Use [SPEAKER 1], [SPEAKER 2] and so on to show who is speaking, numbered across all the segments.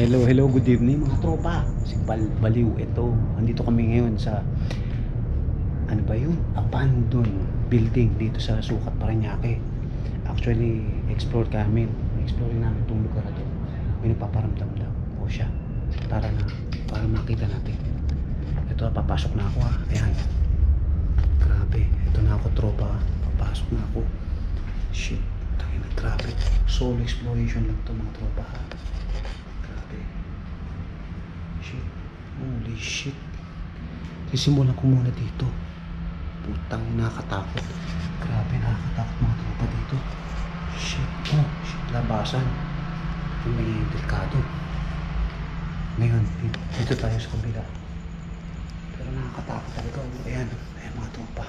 [SPEAKER 1] Hello, good evening mga tropa. Si Baliw, ito. Andito kami ngayon sa, ano ba yun? Abandoned building dito sa Sucat, Parañaque. Actually, explore namin itong lugar na to. May nagpaparamdam daw. O siya, tara na, para makita natin. Ito, papasok na ako ha. Ayan. Grabe, ito na ako tropa. Papasok na ako. Shit, tayo na, grabe. Solo exploration lang to mga tropa ha. Shit. Holy shit. Sisimulan ko muna dito. Putang, nakakatakot. Grabe, nakakatakot mga tropa dito. Shit. Oh, shit. Labasan. May delikado. Ngayon, dito tayo sa kabila. Pero nakakatakot talaga. Ayan. Ayan mga tropa.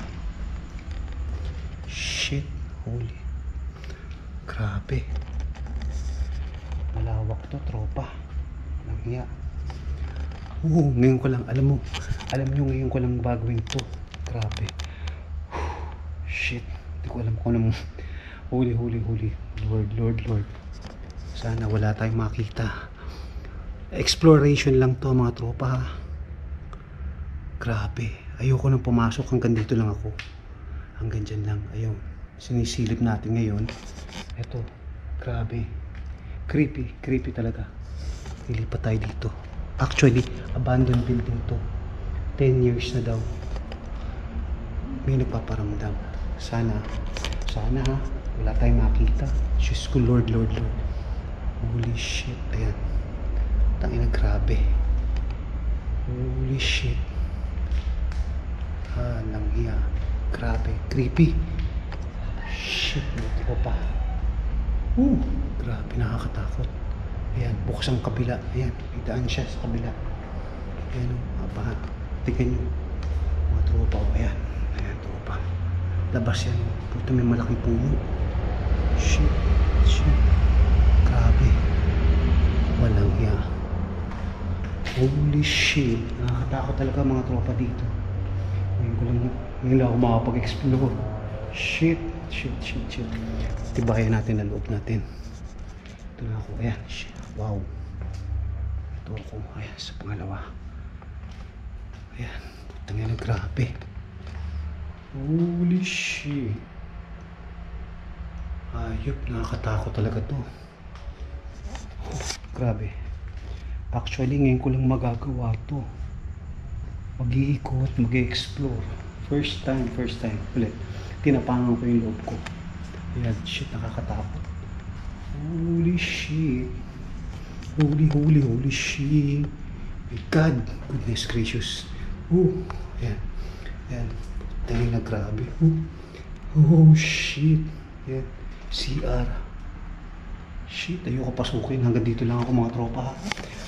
[SPEAKER 1] Shit. Holy. Grabe. Malawak to tropa. Nanghiya. Ngayon ko lang, alam nyo ngayon ko lang bagawin to. Grabe. Shit, hindi ko alam kung anong huli. Lord. Sana wala tayong makita. Exploration lang to mga tropa. Grabe, ayoko nang pumasok, hanggang dito lang ako. Hanggang dyan lang, ayun. Sinisilip natin ngayon. Eto, grabe. Creepy talaga. Ilipat tayo dito. Actually, abandoned building to. 10 years na daw. May nagpaparamdam. Sana ha, wala tayong makita. Diyos ko, Lord. Holy shit, ayan. Tangina, grabe. Holy shit. Langhiya. Grabe, creepy. Shit, ito pa. Grabe, nakakatakot. Ayan, bukas ang kabila. Ayan, may daan siya sa kabila. Ayan o, tignan nyo. Mga tropa o, ayan. Ayan, tropa. Labas yan. Puto, may malaking puno. Shit. Grabe. Walang hiya. Holy shit. Nakakatakot talaga mga tropa dito. Ngayon lang ako makapag-explore. Shit. Tibayan natin ang loob natin. Ito na ako. Ayan. Shit. Wow. Ito ako. Ayan. Sa pangalawa. Ayan. Tangina, grabe. Holy shit. Ayop. Nakakatakot talaga to. Grabe. Actually, ngayon ko lang magagawa to. Mag-iikot. Mag-i-explore. First time. Ulit. Tinapangan ko yung loob ko. Ayan. Shit. Nakakatakot. Holy shit. Holy shit. My God. Goodness gracious. Ayan. Tingin na grabe. Oh shit. Ayan. CR. Shit. Ayoko pasukin. Hanggang dito lang ako mga tropa.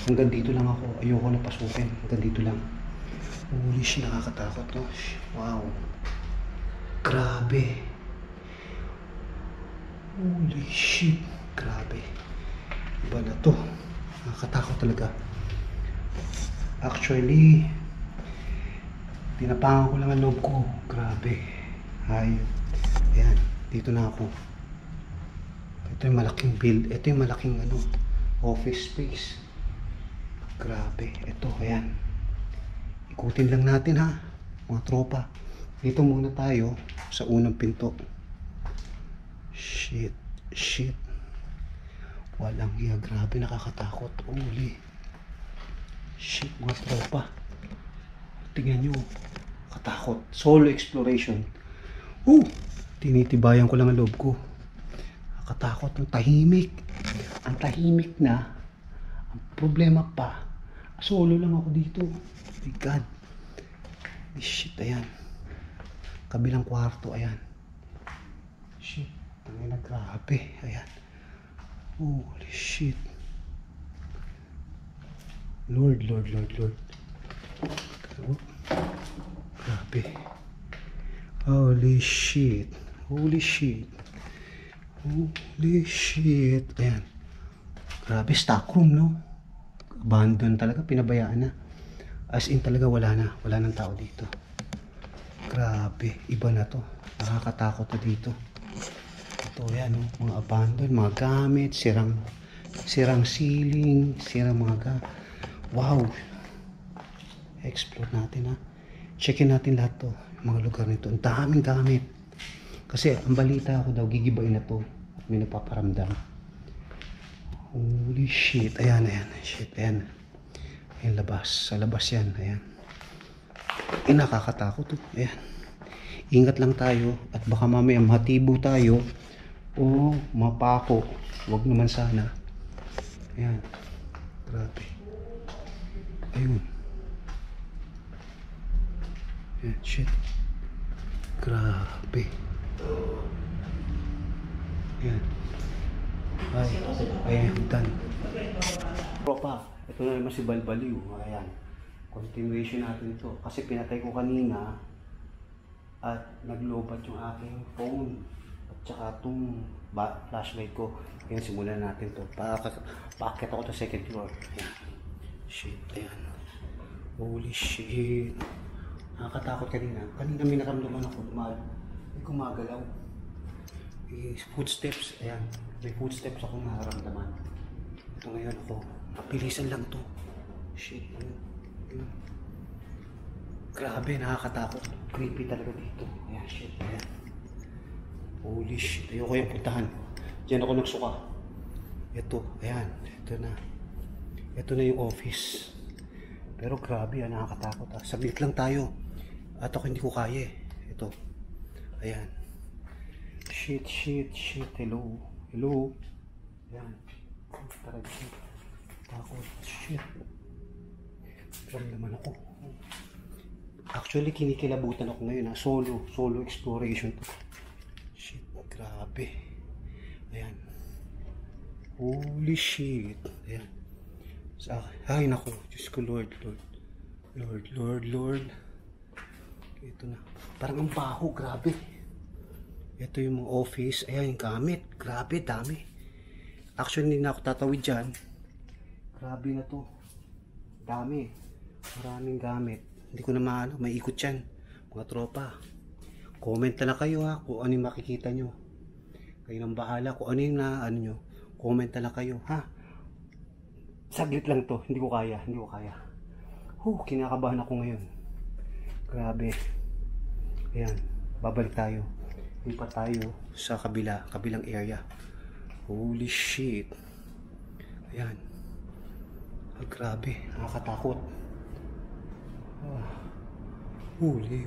[SPEAKER 1] Hanggang dito lang ako. Ayoko na pasukin. Hanggang dito lang. Holy shit. Nakakatakot to. Wow. Grabe. Holy shit. Grabe. Iba na to. Nakakatakot talaga. Actually, tinapangan ko lang ang loob ko. Grabe. Ayun. Ayan. Dito na ako. Ito yung malaking build. Ito yung malaking office space. Grabe. Ito. Ayan. Ikutin lang natin ha. Mga tropa. Dito muna tayo sa unang pinto. Shit. Walang hiya, grabe, nakakatakot. Holy shit, mga tropa. Tingnan nyo, katakot. Solo exploration. Tinitibayan ko lang ang loob ko. Nakatakot, ang tahimik na. Ang problema pa, solo lang ako dito. My God. Shit, ayan. Kabilang kwarto, ayan. Shit, tangina, grabe. Ayan. Holy shit. Lord. Grabe. Holy shit. Ayan. Grabe, stockroom, no? Abandon talaga, pinabayaan na. As in talaga wala nang tao dito. Grabe, iba na to. Nakakatakot na dito. Ito yan, mga abandon, mga gamit, Sirang ceiling, sirang wow. Explore natin ha. Checkin natin lahat to, mga lugar nito. Ang daming gamit. Kasi ang balita ako daw, gigibain na to. At may napaparamdam. Holy shit. Ayan. Shit, ayan. Ayan, labas. Sa labas yan. Ayan. Nakakatakot to. Ayan. Ingat lang tayo. At baka mamaya matibo tayo. O mapako. Huwag naman sana. Ayan. Grabe. Ayun. Ayan, shit. Grabe. Ayan. Ayan, done. Tropa, ito na naman si Balbaliw. Ayan. Continuation natin ito. Kasi pinatay ko kanina at naglobat yung aking phone. At saka itong flashlight ko. Ayan, simulan natin ito. Paakit ako sa second floor. Ayan. Shit, ayan. Holy shit. Nakakatakot kanina. Kanina may naramdaman ako. May gumagalaw. Footsteps. Ayan. May footsteps ako nararamdaman. Ito ngayon ako. Kapilisan lang to. Shit. Ayan. Grabe, nakakatakot. Creepy talaga dito. Ayan, shit. Ayan. Holy shit. Ayoko yung puntahan. Diyan ako nagsuka. Ito. Ayan. Ito na. Ito na yung office. Pero grabe, nakakatakot. Saglit lang tayo. At ako hindi ko kaya. Ito. Ayan. Shit. Hello. Ayan. Tarag. Takot. Shit. Alam naman ako. Actually, kinikilabutan ako ngayon. Solo exploration to. Shit. Grabe. Ayan. Holy shit. Ayan. Ay, naku. Diyos ko, Lord. Ito na. Parang ang baho. Grabe. Ito yung mga office. Ayan, yung gamit. Grabe, dami. Actually, hindi na ako tatawid dyan. Grabe na to. Dami. Maraming gamit. Hindi ko na maano. May ikot yan. Mga tropa. Comment na lang kayo ha. Kung ano yung makikita nyo. Kayo nang bahala. Kung ano yung nyo. Comment na lang kayo ha. Saglit lang to. Hindi ko kaya. Kinakabahan ako ngayon. Grabe. Ayan. Babalik tayo. Lipat tayo sa kabilang area. Holy shit. Ayan. Grabe. Nakakatakot. Holy.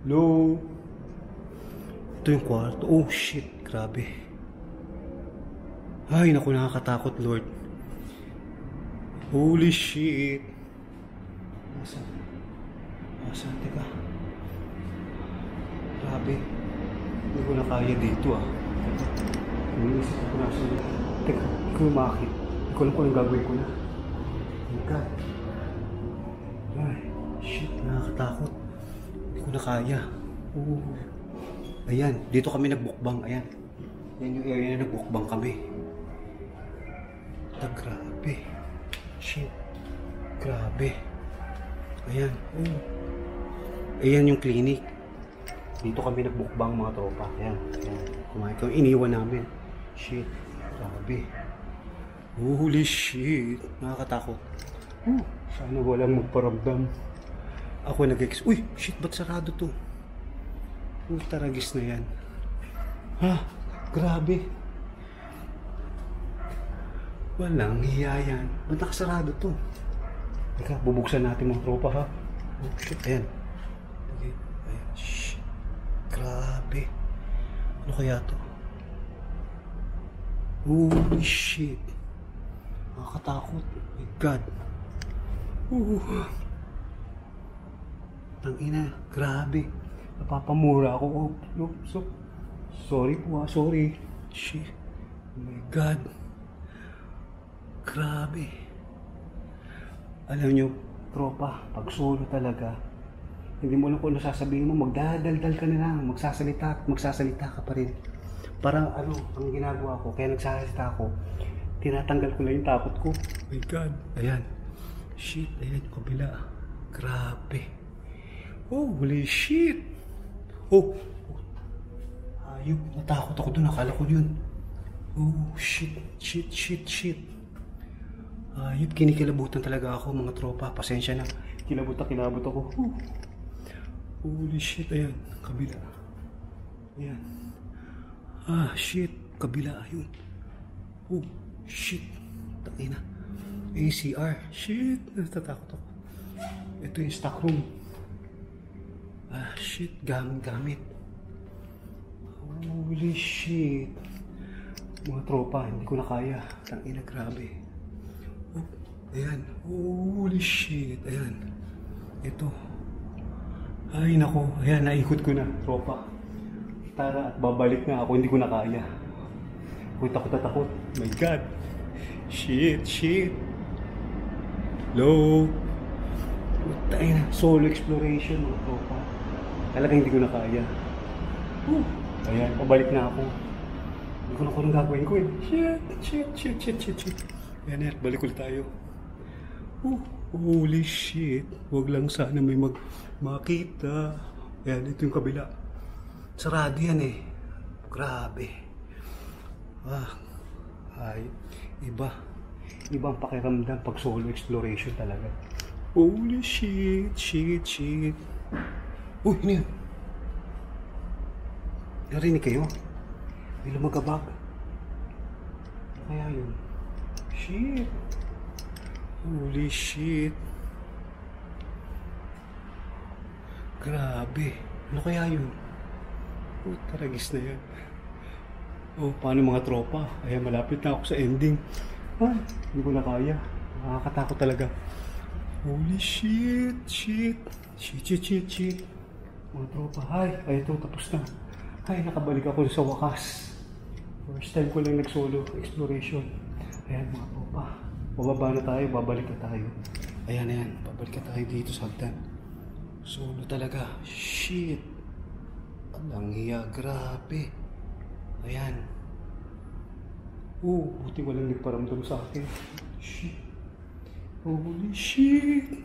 [SPEAKER 1] Low. Ito yung kwarto. Oh shit. Grabe. Ay, naku, nakakatakot, Lord. Holy shit. Asan? Teka. Grabe. Hindi ko na kaya dito Iniisip ko na siya. Teka, hindi ko makakit. Hindi ko alam kung anong gagawin ko na. Oh my God. Ay, shit, nakakatakot. Hindi ko na kaya. Ayan, dito kami nagbukbang. Ayan. Yan yung area na nagbukbang kami. Grabe. Shit. Grabe. Ayan. Ayan yung clinic. Dito kami nagbukbang mga tropa. Ayan. Kumain kami. Iniwan namin. Shit. Grabe. Holy shit. Nakakatakot. Sana walang magparamdam. Ako Uy! Shit. Ba't sarado to? Taragis na yan. Grabe. Walang hiya yan. Ba't nakasarado to? Teka, bubuksan natin mga tropa ha. Oh shit, ayan. Okay, ayan. Shit. Grabe. Ano kaya to? Holy shit. Nakakatakot. Oh my God. Tangina, grabe. Napapamura ako. Sorry po sorry. Shit. Oh my God. Grabe. Alam nyo, tropa, pag solo talaga, hindi mo alam kung ano sasabihin mo, magdadaldal ka na lang, magsasalita ka pa rin. Parang ang ginagawa ko, kaya nagsasalita ako, tinatanggal ko lang yung takot ko. Oh my God. Ayan. Shit, ayan yung kabila. Grabe. Holy shit. Ayun, natakot ako doon, akala ko yun. Oh, shit, shit, shit, shit. Yun, kinikilabutan talaga ako mga tropa. Pasensya na. Kilabot ako. Holy shit, ayan. Kabila. Ayan. Shit. Kabila, ayun. Oh, shit. Takin na. ACR. Shit. Natatakot ako. Ito yung stock room. Shit. Gamit. Holy shit. Mga tropa, hindi ko na kaya. Tangina, grabe. Oh, ayan. Holy shit. Ayan. Ito. Ay, nako. Ayan, naikot ko na, tropa. Tara, at babalik na ako. Hindi ko na kaya. Ako takot na takot. My God. Shit. Low. Putay na. Solo exploration, mga tropa. Talagang hindi ko na kaya. Ayan, pabalik na ako. Hindi ko na kung gagawin ko eh. Shit. Ayan, balik ulit tayo. Holy shit. Huwag lang sana may makita. Ayan, ito yung kabila. Sarado yan eh. Grabe. Ay, iba ang pakiramdam pag solo exploration talaga. Holy shit. Uy, ano yun? Narinig kayo? May lumagabag. Kaya yun. Shit. Holy shit. Grabe. Ano kaya yun? Taragis na yan. Paano mga tropa? Ayan, malapit na ako sa ending. Hindi ko na kaya. Nakakatakot talaga. Holy shit. Mga tropa. Ay, ito, tapos na. Ay, nakabalik ako sa wakas. First time ko lang nag-solo exploration. Ayan, mga tropa. Bababa na tayo, babalik na tayo. Ayan. Babalik na tayo dito sa hagdan. Solo talaga. Shit. Ang hiya, grabe. Ayan. Buti walang nagparamdam sa akin. Shit. Holy shit.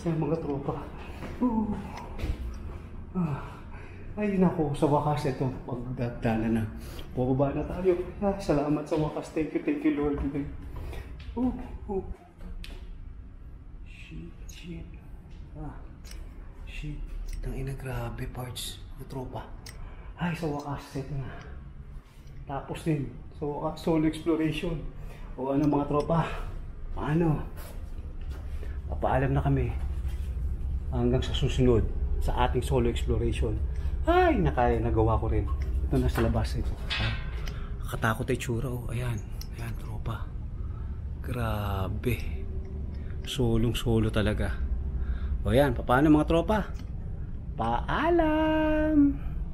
[SPEAKER 1] Ayan, mga tropa. Ay, nako, sa wakas ito, pagdadala na. Bababa na tayo. Salamat sa wakas. Thank you, Lord. Shit. Shit. Tangina, grabe parts. Mga tropa. Ay, sa wakas, ito na. Tapos din, sa wakas, solo exploration. Ano mga tropa? Paano? Papaalam na kami. Hanggang sa susunod, sa ating solo exploration. Ay, nagawa ko rin. Ito na sa labas ito. Katakot ay tsura. Ayan, tropa. Grabe. Solo talaga. Ayan, paano mga tropa? Paalam!